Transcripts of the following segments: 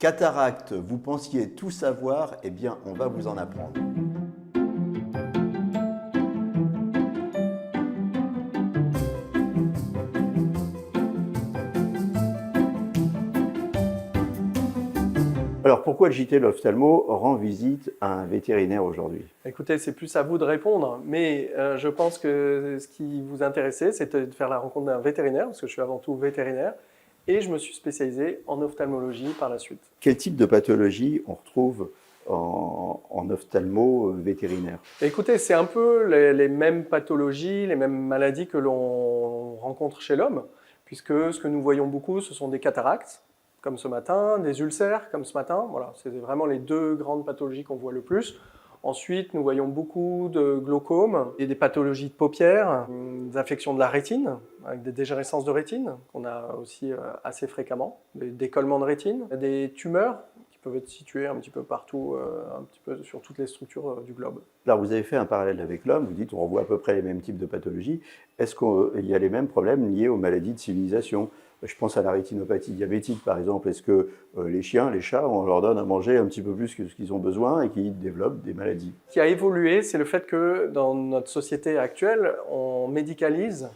Cataracte, vous pensiez tout savoir, eh bien on va vous en apprendre. Alors pourquoi le JT de l'ophtalmo rend visite à un vétérinaire aujourd'hui? Écoutez, c'est plus à vous de répondre, mais je pense que ce qui vous intéressait, c'était de faire la rencontre d'un vétérinaire, parce que je suis avant tout vétérinaire, et je me suis spécialisé en ophtalmologie par la suite. Quel type de pathologie on retrouve en ophtalmo vétérinaire? Écoutez, c'est un peu les mêmes pathologies, les mêmes maladies que l'on rencontre chez l'homme, puisque ce que nous voyons beaucoup, ce sont des cataractes, comme ce matin, des ulcères, comme ce matin. Voilà, c'est vraiment les deux grandes pathologies qu'on voit le plus. Ensuite, nous voyons beaucoup de glaucome et des pathologies de paupières, des affections de la rétine, avec des dégénérescences de rétine, qu'on a aussi assez fréquemment, des décollements de rétine, des tumeurs qui peuvent être situées un petit peu partout, un petit peu sur toutes les structures du globe. Alors vous avez fait un parallèle avec l'homme, vous dites on voit à peu près les mêmes types de pathologies. Est-ce qu'il y a les mêmes problèmes liés aux maladies de civilisation? Je pense à la rétinopathie diabétique par exemple. Est-ce que les chiens, les chats, on leur donne à manger un petit peu plus que ce qu'ils ont besoin et qu'ils développent des maladies? Ce qui a évolué, c'est le fait que dans notre société actuelle, on médicalise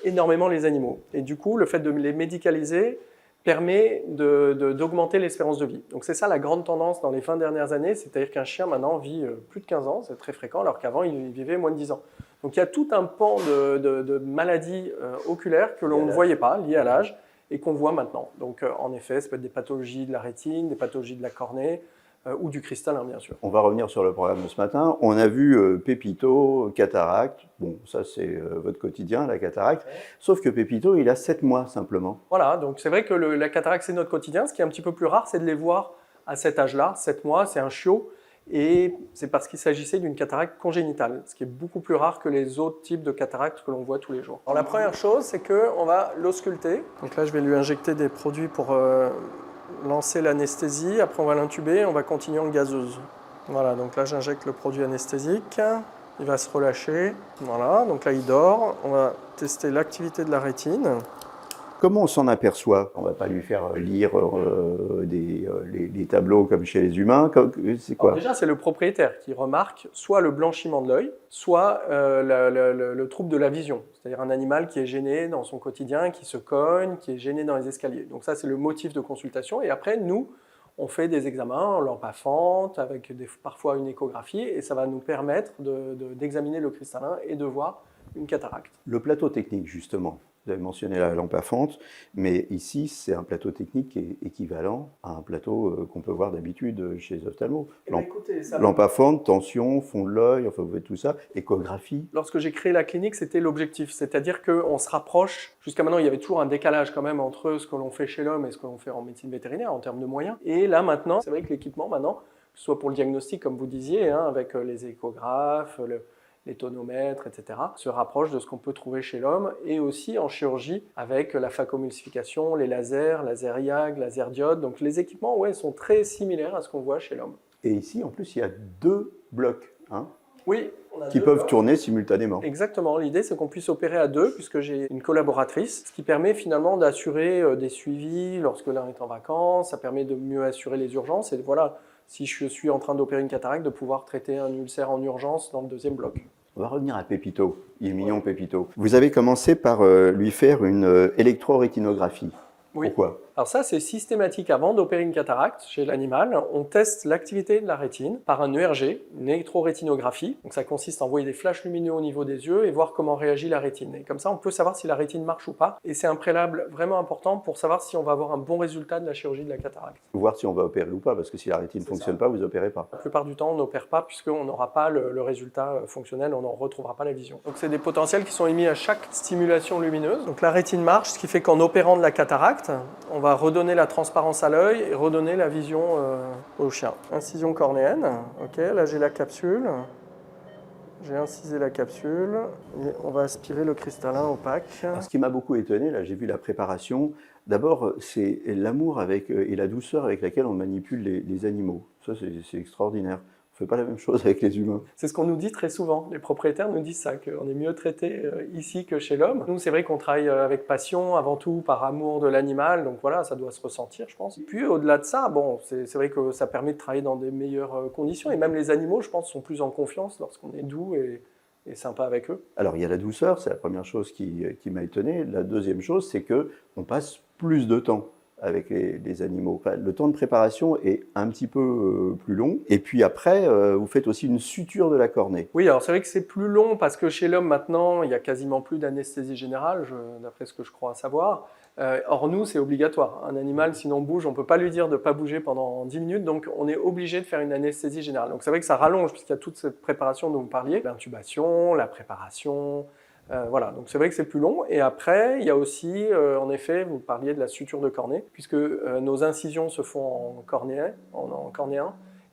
énormément les animaux. Et du coup, le fait de les médicaliser permet d'augmenter l'espérance de vie. Donc c'est ça la grande tendance dans les 20 dernières années, c'est-à-dire qu'un chien maintenant vit plus de 15 ans, c'est très fréquent, alors qu'avant il vivait moins de 10 ans. Donc il y a tout un pan de maladies oculaires que l'on ne voyait pas, liées à l'âge, et qu'on voit maintenant. Donc en effet, ça peut être des pathologies de la rétine, des pathologies de la cornée, ou du cristallin bien sûr. On va revenir sur le programme de ce matin. On a vu Pépito, cataracte. Bon, ça c'est votre quotidien, la cataracte. Sauf que Pépito, il a 7 mois simplement. Voilà, donc c'est vrai que la cataracte c'est notre quotidien. Ce qui est un petit peu plus rare, c'est de les voir à cet âge-là, 7 mois, c'est un chiot. Et c'est parce qu'il s'agissait d'une cataracte congénitale, ce qui est beaucoup plus rare que les autres types de cataractes que l'on voit tous les jours. Alors la première chose, c'est qu'on va l'ausculter. Donc là, je vais lui injecter des produits pour lancer l'anesthésie. Après, on va l'intuber, on va continuer en gazeuse. Voilà, donc là, j'injecte le produit anesthésique. Il va se relâcher. Voilà, donc là, il dort. On va tester l'activité de la rétine. Comment on s'en aperçoit? On ne va pas lui faire lire les tableaux comme chez les humains. C'est quoi? Alors déjà, c'est le propriétaire qui remarque soit le blanchiment de l'œil, soit le trouble de la vision. C'est-à-dire un animal qui est gêné dans son quotidien, qui se cogne, qui est gêné dans les escaliers. Donc ça, c'est le motif de consultation. Et après, nous, on fait des examens en lampe à fente, avec parfois une échographie, et ça va nous permettre d'examiner le cristallin et de voir une cataracte. Le plateau technique, justement. Vous avez mentionné la lampe à fente, mais ici, c'est un plateau technique qui est équivalent à un plateau qu'on peut voir d'habitude chez les ophtalmos. Lampe à fente, tension, fond de l'œil, enfin vous faites tout ça, échographie. Lorsque j'ai créé la clinique, c'était l'objectif, c'est-à-dire qu'on se rapproche. Jusqu'à maintenant, il y avait toujours un décalage quand même entre ce que l'on fait chez l'homme et ce que l'on fait en médecine vétérinaire en termes de moyens. Et là maintenant, c'est vrai que l'équipement maintenant, que ce soit pour le diagnostic comme vous disiez, hein, avec les échographes, les tonomètres, etc., se rapproche de ce qu'on peut trouver chez l'homme, et aussi en chirurgie avec la phacoemulsification, les lasers, laser IAG, laser diode. Donc les équipements sont très similaires à ce qu'on voit chez l'homme. Et ici, en plus, il y a 2 blocs oui, qui peuvent tourner simultanément. Exactement, l'idée c'est qu'on puisse opérer à 2, puisque j'ai une collaboratrice, ce qui permet finalement d'assurer des suivis lorsque l'un est en vacances, ça permet de mieux assurer les urgences, et voilà, si je suis en train d'opérer une cataracte, de pouvoir traiter un ulcère en urgence dans le 2e bloc. On va revenir à Pépito. Il est mignon, Pépito. Vous avez commencé par lui faire une électrorétinographie. Oui. Pourquoi? Alors ça, c'est systématique. Avant d'opérer une cataracte chez l'animal, on teste l'activité de la rétine par un ERG, une électrorétinographie. Donc ça consiste à envoyer des flashs lumineux au niveau des yeux et voir comment réagit la rétine. Et comme ça, on peut savoir si la rétine marche ou pas. Et c'est un préalable vraiment important pour savoir si on va avoir un bon résultat de la chirurgie de la cataracte. Voir si on va opérer ou pas, parce que si la rétine ne fonctionne pas, vous n'opérez pas. La plupart du temps, on n'opère pas puisqu'on n'aura pas le résultat fonctionnel, on n'en retrouvera pas la vision. Donc c'est des potentiels qui sont émis à chaque stimulation lumineuse. Donc la rétine marche, ce qui fait qu'en opérant de la cataracte, on va redonner la transparence à l'œil et redonner la vision au chien. Incision cornéenne, ok, là j'ai la capsule. J'ai incisé la capsule et on va aspirer le cristallin opaque. Alors, ce qui m'a beaucoup étonné, là j'ai vu la préparation, d'abord c'est l'amour et la douceur avec laquelle on manipule les animaux. Ça c'est extraordinaire. ne fait pas la même chose avec les humains. C'est ce qu'on nous dit très souvent. Les propriétaires nous disent ça, qu'on est mieux traité ici que chez l'homme. Nous, c'est vrai qu'on travaille avec passion, avant tout par amour de l'animal, donc voilà, ça doit se ressentir, je pense. Puis au-delà de ça, bon, c'est vrai que ça permet de travailler dans des meilleures conditions, et même les animaux, je pense, sont plus en confiance lorsqu'on est doux et sympa avec eux. Alors il y a la douceur, c'est la première chose qui m'a étonné. La deuxième chose, c'est qu'on passe plus de temps avec les animaux. Enfin, le temps de préparation est un petit peu plus long. Et puis après, vous faites aussi une suture de la cornée. Oui, alors c'est vrai que c'est plus long parce que chez l'homme maintenant, il y a quasiment plus d'anesthésie générale, d'après ce que je crois savoir. Or nous, c'est obligatoire. Un animal, sinon bouge, on ne peut pas lui dire de ne pas bouger pendant 10 minutes, donc on est obligé de faire une anesthésie générale. Donc c'est vrai que ça rallonge puisqu'il y a toute cette préparation dont vous parliez, l'intubation, la préparation. Voilà, donc c'est vrai que c'est plus long. Et après, il y a aussi, en effet, vous parliez de la suture de cornée, puisque nos incisions se font en cornéen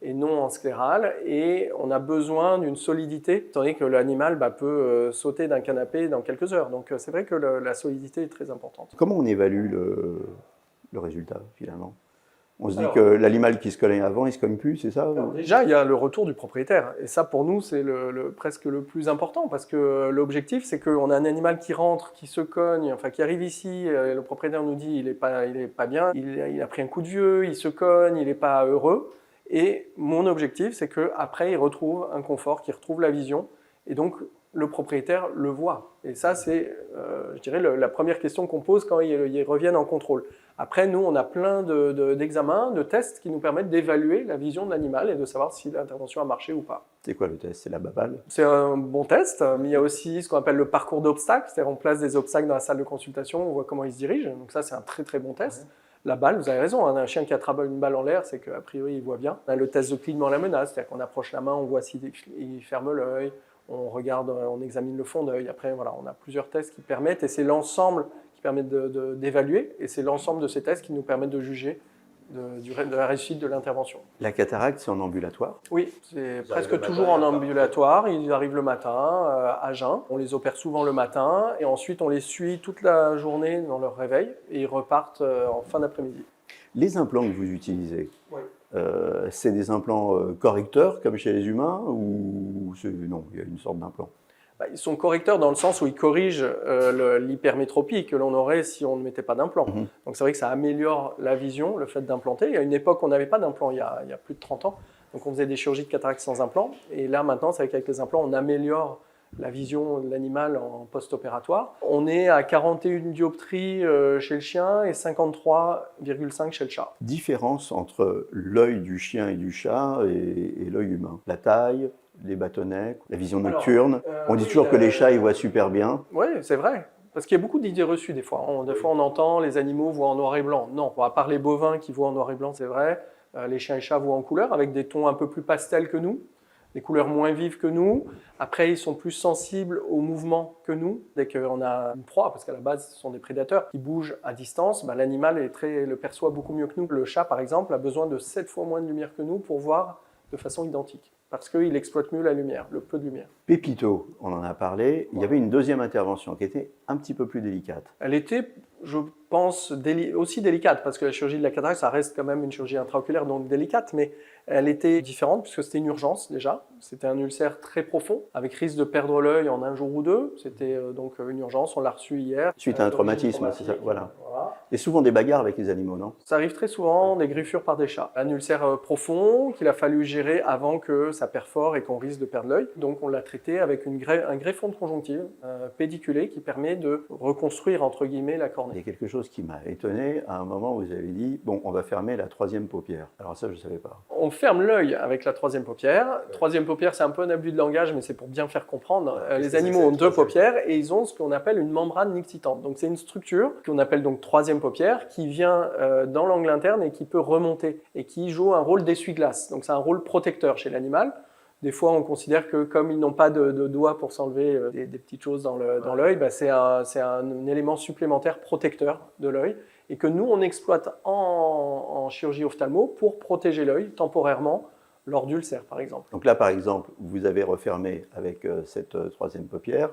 et non en scléral, et on a besoin d'une solidité, étant donné que l'animal peut sauter d'un canapé dans quelques heures. Donc c'est vrai que la solidité est très importante. Comment on évalue le résultat, finalement ? On se dit que l'animal qui se cognait avant, il ne se cogne plus, c'est ça? Déjà, il y a le retour du propriétaire. Et ça, pour nous, c'est presque le plus important. Parce que l'objectif, c'est qu'on a un animal qui rentre, qui se cogne, enfin qui arrive ici. Le propriétaire nous dit il est pas bien, il a pris un coup de vieux, il se cogne, il n'est pas heureux. Et mon objectif, c'est qu'après, il retrouve un confort, qu'il retrouve la vision. Et donc, le propriétaire le voit. Et ça, c'est, je dirais, la première question qu'on pose quand ils reviennent en contrôle. Après, nous, on a plein d'examens, de tests qui nous permettent d'évaluer la vision de l'animal et de savoir si l'intervention a marché ou pas. C'est quoi le test? C'est la babale? C'est un bon test, mais il y a aussi ce qu'on appelle le parcours d'obstacles, c'est-à-dire on place des obstacles dans la salle de consultation, on voit comment il se dirige. Donc ça, c'est un très très bon test. Ouais. La balle, vous avez raison, hein, un chien qui attrape une balle en l'air, c'est qu'a priori, il voit bien. On a le test de clignement à la menace, c'est-à-dire qu'on approche la main, on voit s'il ferme l'œil, on regarde, on examine le fond d'œil. Après, voilà, on a plusieurs tests qui permettent, et c'est l'ensemble permettent d'évaluer, et c'est l'ensemble de ces tests qui nous permettent de juger de la réussite de l'intervention. La cataracte, c'est en ambulatoire? Oui, c'est presque toujours en ambulatoire. Ils arrivent le matin, à jeun. On les opère souvent le matin, et ensuite on les suit toute la journée dans leur réveil, et ils repartent en fin d'après-midi. Les implants que vous utilisez, oui. C'est des implants correcteurs, comme chez les humains, ou non, il y a une sorte d'implant? Ils sont correcteurs dans le sens où ils corrigent l'hypermétropie que l'on aurait si on ne mettait pas d'implant. Mmh. Donc c'est vrai que ça améliore la vision, le fait d'implanter. Il y a une époque, on n'avait pas d'implant, il y a plus de 30 ans. Donc on faisait des chirurgies de cataracte sans implant. Et là maintenant, c'est vrai qu'avec les implants, on améliore la vision de l'animal en post-opératoire. On est à 41 dioptries chez le chien et 53,5 chez le chat. Différence entre l'œil du chien et du chat et l'œil humain. La taille, les bâtonnets, la vision nocturne. On dit toujours que les chats, ils voient super bien. Oui, c'est vrai. Parce qu'il y a beaucoup d'idées reçues des fois. Des fois, on entend les animaux voient en noir et blanc. Non, à part les bovins qui voient en noir et blanc, c'est vrai. Les chiens et chats voient en couleur avec des tons un peu plus pastels que nous, des couleurs moins vives que nous. Après, ils sont plus sensibles au mouvement que nous. Dès qu'on a une proie, parce qu'à la base, ce sont des prédateurs qui bougent à distance, l'animal le perçoit beaucoup mieux que nous. Le chat, par exemple, a besoin de 7 fois moins de lumière que nous pour voir de façon identique, parce qu'il exploite mieux la lumière, le peu de lumière. Pépito, on en a parlé. Il y avait une deuxième intervention qui était un petit peu plus délicate. Elle était, je pense, aussi délicate, parce que la chirurgie de la cataracte, ça reste quand même une chirurgie intraoculaire, donc délicate, mais elle était différente, puisque c'était une urgence déjà. C'était un ulcère très profond, avec risque de perdre l'œil en un jour ou deux. C'était donc une urgence, on l'a reçu hier. Suite à un traumatisme, c'est ça, voilà. Et souvent des bagarres avec les animaux, non? Ça arrive très souvent, des griffures par des chats. Un ulcère profond qu'il a fallu gérer avant que ça perfore et qu'on risque de perdre l'œil. Donc on l'a traité avec un greffon de conjonctive pédiculé qui permet de reconstruire, entre guillemets, la cornée. Il y a quelque chose qui m'a étonné. À un moment, vous avez dit, bon, on va fermer la troisième paupière. Alors ça, je ne savais pas. On ferme l'œil avec la troisième paupière. Troisième paupière, c'est un peu un abus de langage, mais c'est pour bien faire comprendre. Les animaux ont deux paupières et ils ont ce qu'on appelle une membrane nictitante. Donc c'est une structure qu'on appelle donc troisième paupière qui vient dans l'angle interne et qui peut remonter et qui joue un rôle d'essuie-glace. Donc c'est un rôle protecteur chez l'animal. Des fois, on considère que comme ils n'ont pas de doigts pour s'enlever des petites choses dans l'œil, c'est un élément supplémentaire protecteur de l'œil et que nous, on exploite en chirurgie ophtalmo pour protéger l'œil temporairement lors d'ulcères, par exemple. Donc là, par exemple, vous avez refermé avec cette troisième paupière.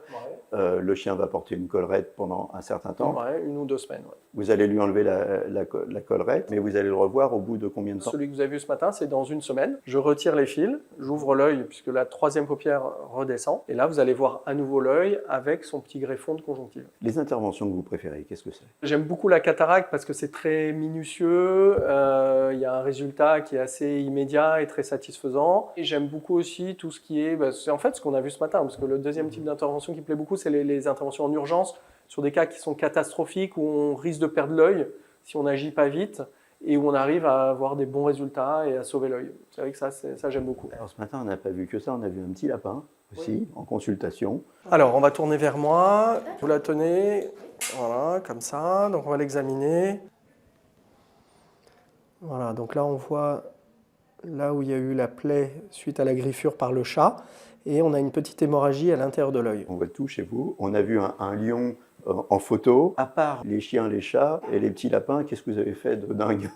Le chien va porter une collerette pendant un certain temps. Ouais, 1 ou 2 semaines. Ouais. Vous allez lui enlever la collerette, mais vous allez le revoir au bout de combien de temps? Celui que vous avez vu ce matin, c'est dans 1 semaine. Je retire les fils, j'ouvre l'œil puisque la troisième paupière redescend. Et là, vous allez voir à nouveau l'œil avec son petit greffon de conjonctive. Les interventions que vous préférez, qu'est-ce que c'est? J'aime beaucoup la cataracte parce que c'est très minutieux, il y a un résultat qui est assez immédiat et très satisfaisant. Et j'aime beaucoup aussi tout ce qui est, c'est en fait ce qu'on a vu ce matin, parce que le deuxième type d'intervention qui me plaît beaucoup, c'est les interventions en urgence, sur des cas qui sont catastrophiques, où on risque de perdre l'œil si on n'agit pas vite, et où on arrive à avoir des bons résultats et à sauver l'œil. C'est vrai que ça j'aime beaucoup. Alors ce matin, on n'a pas vu que ça, on a vu un petit lapin aussi, en consultation. Alors, on va tourner vers moi, vous la tenez, voilà, comme ça, donc on va l'examiner. Voilà, donc là on voit là où il y a eu la plaie suite à la griffure par le chat, et on a une petite hémorragie à l'intérieur de l'œil. On voit tout chez vous. On a vu un lion en photo. À part les chiens, les chats et les petits lapins, qu'est-ce que vous avez fait de dingue?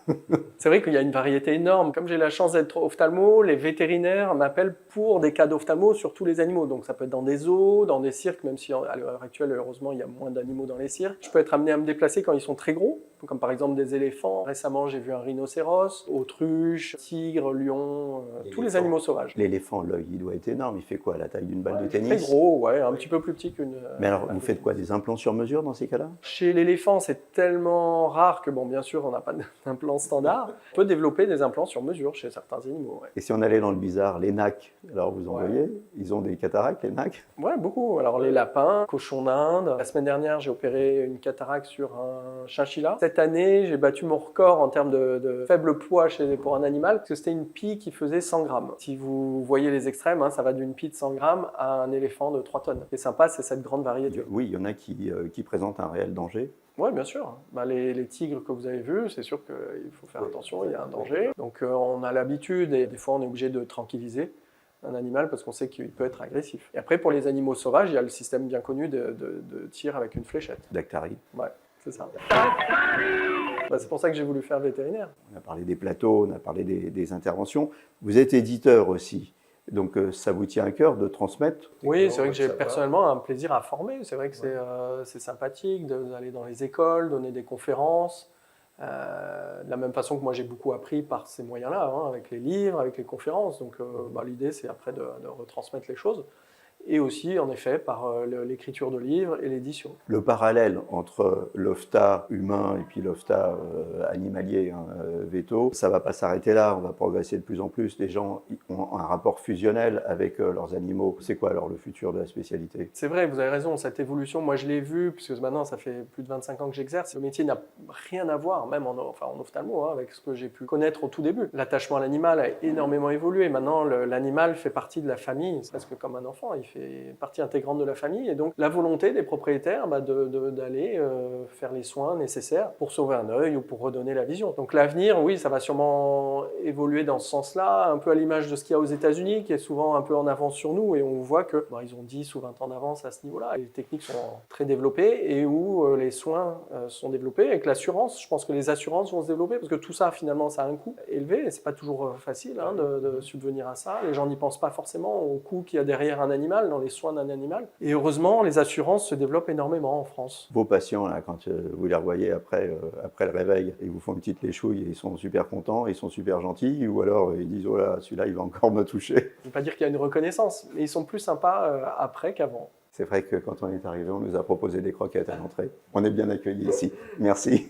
C'est vrai qu'il y a une variété énorme. Comme j'ai la chance d'être ophtalmo, les vétérinaires m'appellent pour des cas d'ophtalmo sur tous les animaux. Donc ça peut être dans des zoos, dans des cirques, même si à l'heure actuelle, heureusement, il y a moins d'animaux dans les cirques. Je peux être amené à me déplacer quand ils sont très gros, comme par exemple des éléphants. Récemment, j'ai vu un rhinocéros, autruche, tigre, lion, tous les animaux sauvages. L'éléphant, l'œil, il doit être énorme. Il fait quoi, la taille d'une balle de tennis? Très gros, ouais, un petit peu plus petit qu'une... Mais alors, vous faites quoi, des implants sur mesure dans ces cas-là? Chez l'éléphant, c'est tellement rare que, bon, bien sûr, on n'a pas d'implant standard. On peut développer des implants sur mesure chez certains animaux. Ouais. Et si on allait dans le bizarre, les nacs, alors vous en voyez, ils ont des cataractes, les nacs? Ouais, beaucoup. Alors les lapins, cochons d'Inde. La semaine dernière, j'ai opéré une cataracte sur un chinchilla. Cette année, j'ai battu mon record en termes de faible poids pour un animal, parce que c'était une pie qui faisait 100 grammes. Si vous voyez les extrêmes, ça va d'une pie de 100 grammes à un éléphant de 3 tonnes. Ce qui est sympa, c'est cette grande variété. Oui, il y en a qui présentent un réel danger. Oui, bien sûr. Les tigres que vous avez vus, c'est sûr qu'il faut faire attention, il y a un danger. Donc on a l'habitude, et des fois on est obligé de tranquilliser un animal parce qu'on sait qu'il peut être agressif. Et après, pour les animaux sauvages, il y a le système bien connu de tir avec une fléchette. Dactari. Ouais, c'est ça. C'est pour ça que j'ai voulu faire vétérinaire. On a parlé des plateaux, on a parlé des interventions. Vous êtes éditeur aussi. Donc ça vous tient à cœur de transmettre? Oui, c'est vrai que j'ai personnellement un plaisir à former. C'est vrai que c'est sympathique d'aller dans les écoles, donner des conférences. De la même façon que moi j'ai beaucoup appris par ces moyens-là, avec les livres, avec les conférences. Donc l'idée c'est après de retransmettre les choses. Et aussi, en effet, par l'écriture de livres et l'édition. Le parallèle entre l'OFTA humain et puis l'OFTA animalier, véto, ça ne va pas s'arrêter là, on va progresser de plus en plus. Les gens ont un rapport fusionnel avec leurs animaux. C'est quoi alors le futur de la spécialité? C'est vrai, vous avez raison, cette évolution, moi je l'ai vue, puisque maintenant ça fait plus de 25 ans que j'exerce. Le métier n'a rien à voir, même en ophtalmo, avec ce que j'ai pu connaître au tout début. L'attachement à l'animal a énormément évolué. Maintenant, l'animal fait partie de la famille, c'est presque comme un enfant. Il fait partie intégrante de la famille, et donc la volonté des propriétaires d'aller faire les soins nécessaires pour sauver un œil ou pour redonner la vision. Donc l'avenir, oui, ça va sûrement évoluer dans ce sens-là, un peu à l'image de ce qu'il y a aux États-Unis, qui est souvent un peu en avance sur nous, et on voit que ils ont 10 ou 20 ans d'avance à ce niveau-là. Les techniques sont très développées, et où les soins sont développés, avec l'assurance. Je pense que les assurances vont se développer, parce que tout ça, finalement, ça a un coût élevé, et c'est pas toujours facile de subvenir à ça. Les gens n'y pensent pas forcément au coût qu'il y a derrière un animal, dans les soins d'un animal. Et heureusement, les assurances se développent énormément en France. Vos patients, là, quand vous les revoyez après le réveil, ils vous font une petite léchouille et ils sont super contents, ils sont super gentils, ou alors ils disent « Oh là, celui-là, il va encore me toucher ». Je ne veux pas dire qu'il y a une reconnaissance, mais ils sont plus sympas après qu'avant. C'est vrai que quand on est arrivé, on nous a proposé des croquettes à l'entrée. On est bien accueillis ici. Merci.